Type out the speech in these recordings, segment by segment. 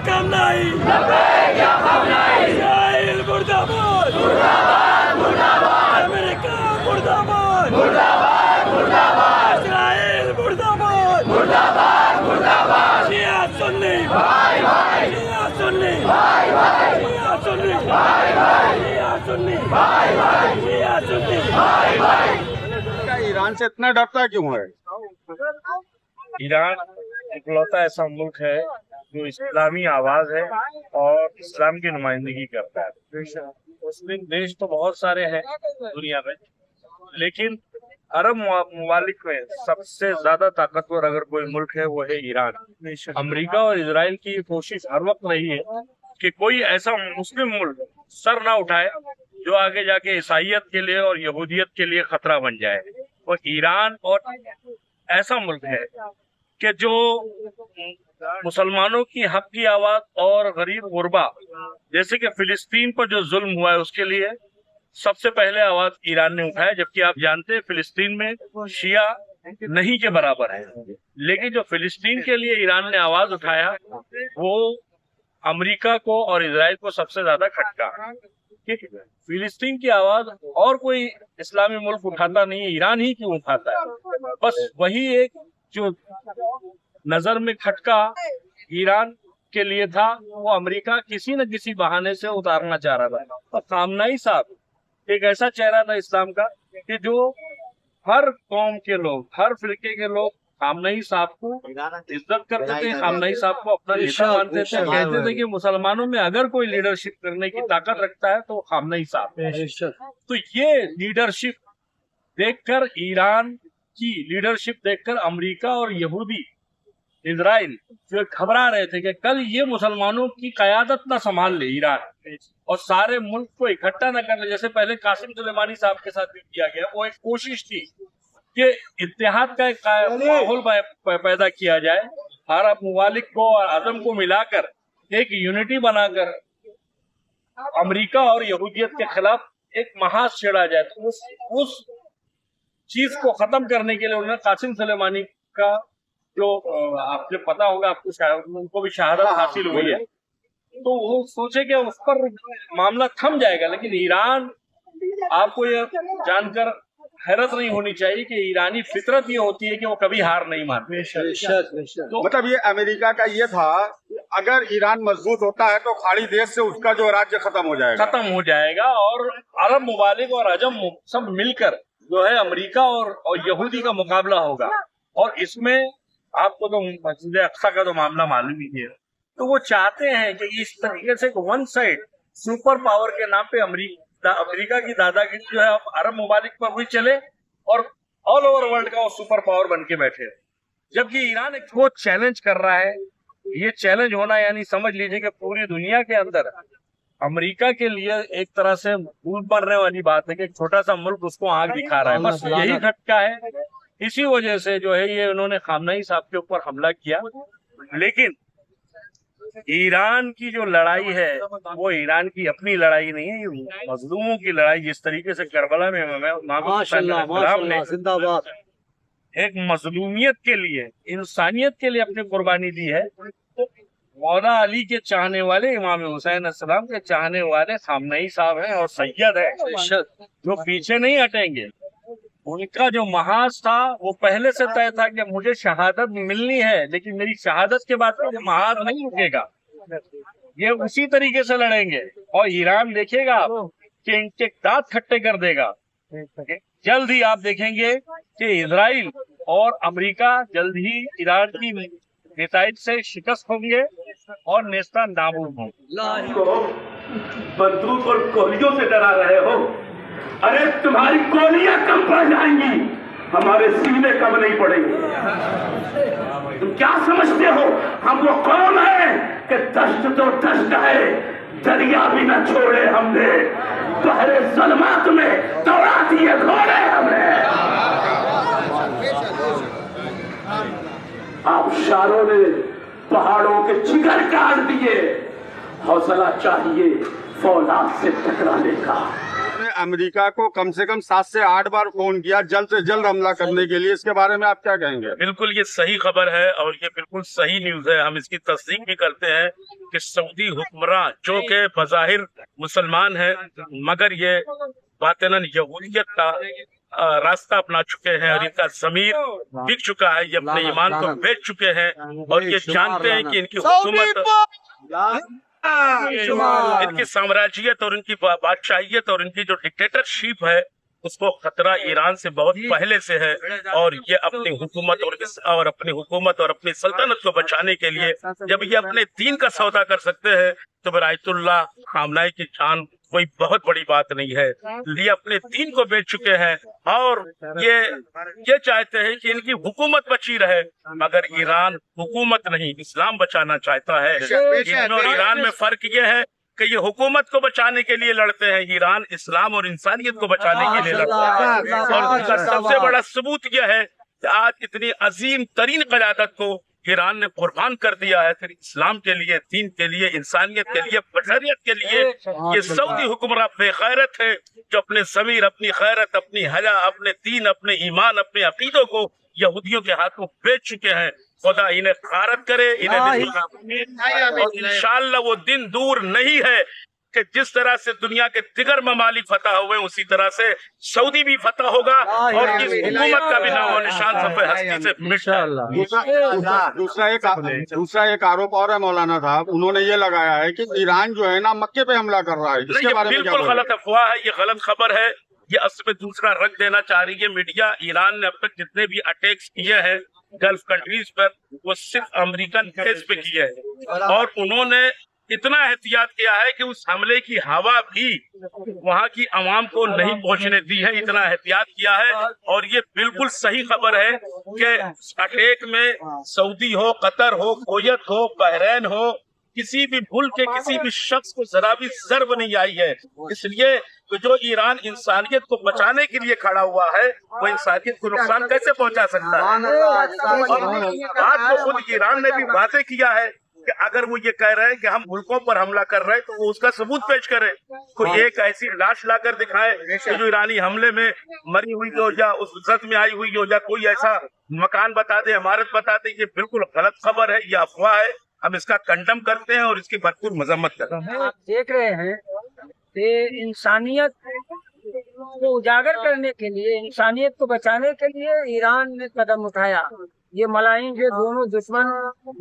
Kamnai! Israel Murdabad! America Murdabad! Israel Murdabad! Shia Sunni! Shia Sunni! Shia Sunni! Shia Sunni! Shia Sunni! Iran से इतना डरता क्यों है? Iran इकलौता ऐसा मुल्क है जो इस्लामी आवाज है और इस्लाम की नुमाइंदगी करता है। मुस्लिम देश तो बहुत सारे हैं दुनिया में, लेकिन अरब ममालिक में सबसे ज्यादा ताकतवर अगर कोई मुल्क है वो है ईरान। अमेरिका और इजराइल की कोशिश हर वक्त रही है कि कोई ऐसा मुस्लिम मुल्क सर ना उठाए जो आगे जाके ईसाइयत के लिए और यहूदियत के लिए खतरा बन जाए। और ईरान और ऐसा मुल्क है कि जो मुसलमानों की हक की आवाज और गरीब गुरबा, जैसे कि फिलिस्तीन पर जो जुल्म हुआ है उसके लिए सबसे पहले आवाज ईरान ने उठाया। जबकि आप जानते हैं फिलिस्तीन में शिया नहीं के बराबर है, लेकिन जो फिलिस्तीन के लिए ईरान ने आवाज उठाया वो अमेरिका को और इजराइल को सबसे ज्यादा खटका। फिलिस्तीन की आवाज और कोई इस्लामी मुल्क उठाता नहीं है, ईरान ही क्यों उठाता है। बस वही एक जो नजर में खटका ईरान के लिए था वो अमेरिका किसी न किसी बहाने से उतारना चाह रहा था। और खामनाई साहब एक ऐसा चेहरा था इस्लाम का कि जो हर कौम के लोग, हर फिरके के लोग खामनाई साहब को इज्जत करते थे, खामनाई साहब को अपना नेता मानते थे। कहते थे कि मुसलमानों में अगर कोई लीडरशिप करने की ताकत रखता है तो खामनाई साहब। तो ये लीडरशिप देखकर, ईरान की लीडरशिप देखकर अमेरिका और यहूदी इजराइल जो घबरा रहे थे कि कल ये मुसलमानों की कयादत ना संभाल ले ईरान और सारे मुल्क को इकट्ठा न कर ले, जैसे पहले कासिम सुलेमानी साहब के साथ भी किया गया। वो एक कोशिश थी कि इत्तेहाद का एक माहौल पैदा किया जाए, अरब ममालिक को और आजम को मिलाकर एक यूनिटी बनाकर अमेरिका और यहूदियत के खिलाफ एक महाज छेड़ा जाए। तो उस चीज को खत्म करने के लिए उन्होंने कासिम सुलेमानी का जो आपको पता होगा, आपको शायद उनको भी शहादत हासिल हुई है, तो वो सोचे कि उस पर मामला थम जाएगा। लेकिन ईरान, आपको ये जानकर हैरत नहीं होनी चाहिए कि ईरानी फितरत ये होती है कि वो कभी हार नहीं मानते। तो मतलब ये अमेरिका का ये था अगर ईरान मजबूत होता है तो खाड़ी देश से उसका जो राज्य खत्म हो जाएगा और अरब ममालिक और अजम सब मिलकर जो है अमेरिका और यहूदी का मुकाबला होगा। और इसमें आपको तो मस्जिद अक्सा का तो मामला मालूम ही है। तो वो चाहते हैं कि इस तरीके से वन साइड सुपर पावर के नाम पे अमेरिका की दादागिरी जो है अरब ममालिक पर हुई चले और ऑल ओवर वर्ल्ड का वो सुपर पावर बन के बैठे। जबकि ईरान एक वो चैलेंज कर रहा है। ये चैलेंज होना यानी समझ लीजिए कि पूरी दुनिया के अंदर अमेरिका के लिए एक तरह से भूल मरने वाली बात है कि एक छोटा सा मुल्क उसको आग दिखा रहा है। बस यही खटका है। इसी वजह से जो है ये उन्होंने खामनाई साहब के ऊपर हमला किया। लेकिन ईरान की जो लड़ाई है वो ईरान की अपनी लड़ाई नहीं है, ये मजलूमों की लड़ाई। जिस तरीके से करबला में ने एक मजलूमियत के लिए, इंसानियत के लिए अपनी कुर्बानी दी है। मौला अली के चाहने वाले, इमाम हुसैन अस्सलाम के चाहने वाले खामनाई साहब हैं और सैयद है जो पीछे नहीं हटेंगे। उनका जो महाज था वो पहले से तय था कि मुझे शहादत मिलनी है, लेकिन मेरी शहादत के बाद ये महाज नहीं रुकेगा। ये उसी तरीके से लड़ेंगे और ईरान देखेगा कि इनके दांत खट्टे कर देगा। जल्द ही आप देखेंगे कि इजराइल और अमेरिका जल्द ही ईरान की नेताइज से शिकस्त होंगे और नेस्ता नाबूद होंगे। बंदूक और गोलियों से डरा रहे हो? अरे तुम्हारी गोलियां कम पड़ जाएंगी, हमारे सीने कम नहीं पड़ेंगे। तुम क्या समझते हो हम वो कौन है कि दश्त तो दश्त है, दरिया भी न छोड़े हमने, बहरे ज़ुल्मात में दौड़ा दिए घोड़े हमने। आबशारों ने पहाड़ों के जिगर काट दिए, हौसला चाहिए फौलाद से टकराने का। अमेरिका को कम से कम 7 से 8 बार फोन किया जल्द से जल्द हमला करने के लिए, इसके बारे में आप क्या कहेंगे? बिल्कुल ये सही खबर है और ये बिल्कुल सही न्यूज है। हम इसकी तस्दीक भी करते हैं कि सऊदी हुक्मरान जो कि बज़ाहिर मुसलमान है मगर ये बातिनन यहूदियत का रास्ता अपना चुके हैं और इनका ज़मीर बिक चुका है, ये अपने ईमान को बेच चुके हैं और ये जानते हैं कि इनकी हुकूमत, इनकी साम्राज्यियत और इनकी बादशाहियत और इनकी जो डिक्टेटरशिप है उसको खतरा ईरान से बहुत पहले से है और ये अपनी हुकूमत और अपनी सल्तनत को बचाने के लिए जब ये अपने दीन का सौदा कर सकते हैं तो फिर आयतुल्लाह खामनाई की जान कोई बहुत बड़ी बात नहीं है। ये अपने दीन को बेच चुके हैं और ये चाहते हैं कि इनकी हुकूमत बची रहे मगर ईरान हुकूमत नहीं इस्लाम बचाना चाहता है। और ईरान में फर्क ये है कि ये हुकूमत को बचाने के लिए लड़ते हैं, ईरान इस्लाम और इंसानियत को बचाने के लिए लड़ता है। और इसका सबसे बड़ा सबूत यह है कि आज इतनी अजीम तरीन क़यादत को ईरान ने कुर्बान कर दिया है फिर इस्लाम के लिए, दीन के लिए, इंसानियत के लिए, बशरियत के लिए। ये सऊदी हुक्मरान बेगैरत है जो अपने ज़मीर, अपनी गैरत, अपनी हया, अपने दीन, अपने ईमान, अपने अकीदों को यहूदियों के हाथों बेच चुके हैं। खुदा इन्हें खारत करे, इन्हें इंशाअल्लाह वो दिन दूर नहीं है कि जिस तरह से दुनिया के दिगर ममालिक फतह हुए उसी तरह से सऊदी भी फतह होगा और इस हुकूमत का भी नामो निशान सफ़े हस्ती से मिट जाएगा। दूसरा एक आरोप और है मौलाना साहब, उन्होंने ये लगाया है कि ईरान जो है ना मक्के पे हमला कर रहा है, इसके बारे में क्या बिल्कुल गलत अफवाह है, ये गलत खबर है। ये असल में दूसरा रंग देना चाह रही है मीडिया। ईरान ने अब तक जितने भी अटैक्स किए हैं गल्फ कंट्रीज पर वो सिर्फ अमेरिकन बेस पे किए हैं और उन्होंने इतना एहतियात किया है कि उस हमले की हवा भी वहाँ की आवाम को नहीं पहुँचने दी है, इतना एहतियात किया है। और ये बिल्कुल सही खबर है कि अटैक में सऊदी हो, कतर हो, कुवैत हो, बहरीन हो, किसी भी मुल्क के किसी भी शख्स को जरा भी ज़र्ब नहीं आई है। इसलिए जो ईरान इंसानियत को बचाने के लिए खड़ा हुआ है वो इंसानियत को नुकसान कैसे पहुंचा सकता है। और बात को खुद ईरान ने भी वाज़ेह किया है कि अगर वो ये कह रहे हैं कि हम मुल्कों पर हमला कर रहे हैं तो वो उसका सबूत पेश करे। कोई एक ऐसी लाश लाकर दिखाए कि जो ईरानी हमले में मरी हुई हो या उस जख्म में आई हुई हो या कोई ऐसा मकान बता दे, इमारत बता दे। ये बिल्कुल गलत खबर है, ये अफवाह है। हम इसका कंडम करते हैं और इसकी भरपूर मजम्मत करते हैं। आप देख रहे हैं कि इंसानियत को उजागर करने के लिए, इंसानियत को बचाने के लिए ईरान ने कदम उठाया। ये मलाइन के दोनों दुश्मन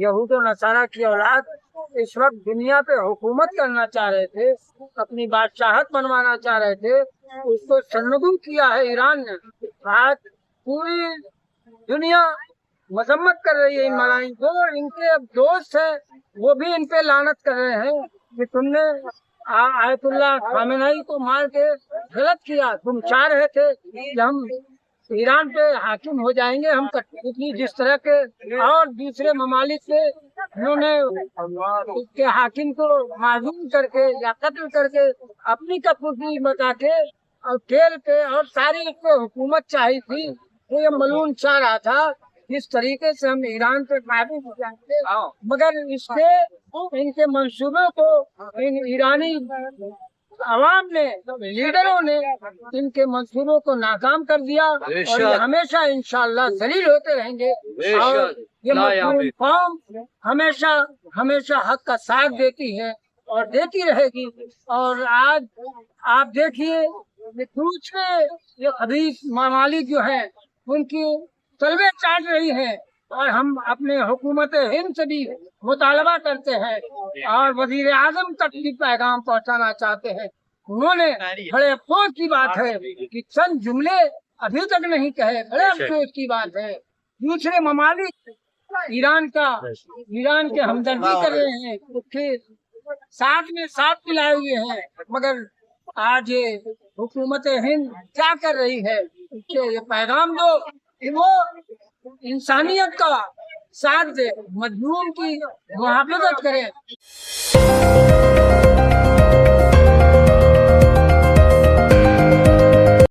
यहूद और नसारा की औलाद इस वक्त दुनिया पे हुकूमत करना चाह रहे थे, अपनी बादशाहत बनवाना चाह रहे थे, उसको सरनगू किया है ईरान ने। आज पूरी दुनिया मजम्मत कर रही है इन मलाइन को। इनके अब दोस्त है वो भी इन पे लानत कर रहे हैं कि तुमने आयतुल्लाह खामेनेई को मार के गलत किया। तुम चाह रहे थे कि हम ईरान पे हाकिम हो जाएंगे, हम कठपुतली जिस तरह के और दूसरे ममालिक से उन्होंने उसके हाकिम को माजूम करके या कत्ल करके अपनी कठपुतली बता के और तेल पे और सारी उसको हुकूमत चाहिए थी। तो ये मलून चाह रहा था इस तरीके से हम ईरान पे काबू हो जाएंगे, मगर इसके इनके मंसूबों को इन ईरानी अवाम ने, लीडरों ने इनके मंसूबों को नाकाम कर दिया और ये हमेशा इंशाअल्लाह जलील होते रहेंगे। और ये मजलूम कौम हमेशा हमेशा हक का साथ देती है और देती रहेगी। और आज आप देखिए दूसरे ये खबीस ममालिक जो है उनकी तलबे चाट रही है और हम अपने हुकूमत हिंद से भी मुतालबा करते हैं और वजीर आजम तक भी पैगाम पहुंचाना चाहते हैं। उन्होंने बड़े अफसोस की बात है कि चंद जुमले अभी तक नहीं कहे, बड़े अफसोस की बात है। दूसरे ममालिक ईरान के हमदर्दी कर रहे हैं, उसके साथ में साथ मिलाए हुए हैं, मगर आज ये हुकूमत हिंद क्या कर रही है, उसके ये पैगाम दो वो इंसानियत का साथ दे, मजलूम की मुहाफिजत करे।